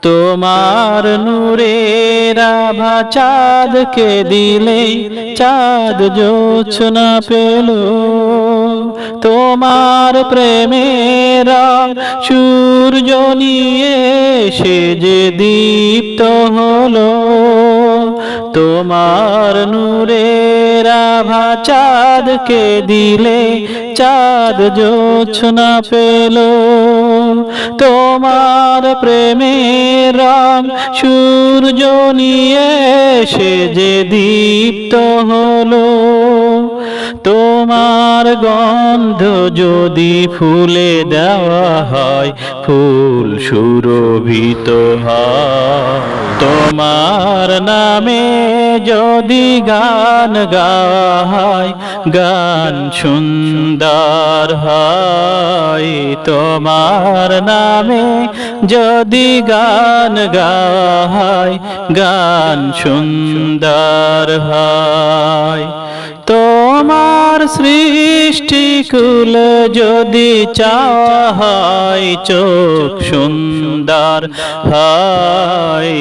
তোমার নূরের আভা চাঁদকে দিলে চাঁদ জোছনা পেল। তোমার প্রেমের রং সূর্য নিয়ে সে যে দীপ্ত হলো। তোমার নূরের আভা চাঁদকে দিলে চাঁদ জোছনা পেল। তোমার প্রেমের রং সূর্য নিয়ে সে যে দীপ্ত হলো। তোমার গন্ধ যদি ফুলে দেওয়া হয় ফুল সুরভিত হয়। তোমার নামে যদি গান গাওয়া হয় গান সুন্দর হয়। তোমার নামে যদি গান গাওয়া হয় গান সুন্দর হয়। তোমার সৃষ্টিকুল যদি চাওয়া হয় চোখ সুন্দর হয়।